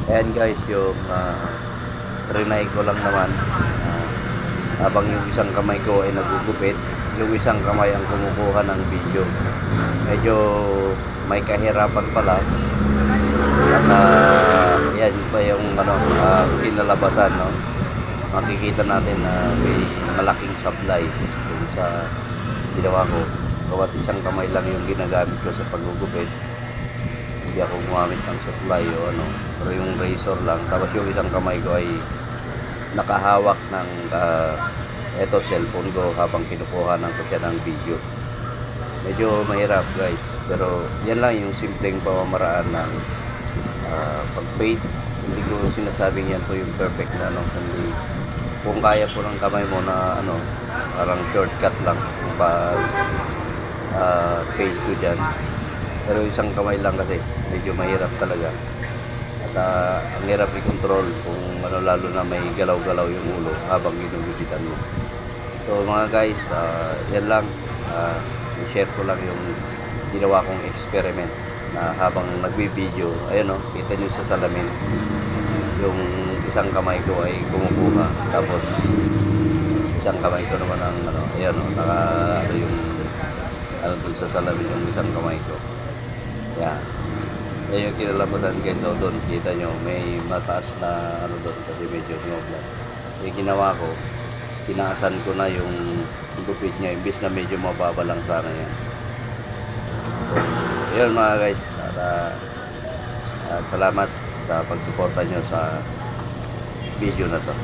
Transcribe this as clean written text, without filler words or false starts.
Ayan guys, yung trinay ko lang naman. Habang yung isang kamay ko ay nagugupit, yung isang kamay ang kumukuha ng video. Medyo may kahirapan pala. At yan pa yung kinalabasan, no? Makikita natin na may malaking supply dun sa ginawa ko. Bawat isang kamay lang yung ginagamit ko sa paggugupit. Hindi ako gumamit ng supply o ano, pero yung razor lang. Tapos yung isang kamay ko ay nakahawak ng eto cellphone ko habang kinukuhanan ko siya ng video. Medyo mahirap guys, pero yan lang yung simpleng pamamaraan ng pag-bait. Hindi ko sinasabing yan po yung perfect na ano, kundi kung kaya po ng kamay mo na ano, parang shortcut lang kung bait ko dyan. Pero isang kamay lang kasi medyo mahirap talaga. At ang hirap i-control kung ano, lalo na may galaw-galaw yung ulo habang ginugupitan mo. So mga guys, yan lang. I-share ko lang yung ginawa kong experiment na habang nagbi-video, ayun o, kita nyo sa salamin, yung isang kamay ko ay kumukuha. Tapos isang kamay ko naman ang ano, ayan o, yung ano dun sa salamin yung isang kamay ko. Yan. Yan yung kinalabasan guys. So, doon kita nyo may mataas na ano doon kasi medyo sumobla. Yung ginawa ko, tinaasan ko na yung gupit niya imbis na medyo mababa lang sana yan. So, yun mga guys. At salamat sa pagsuporta nyo sa video na to.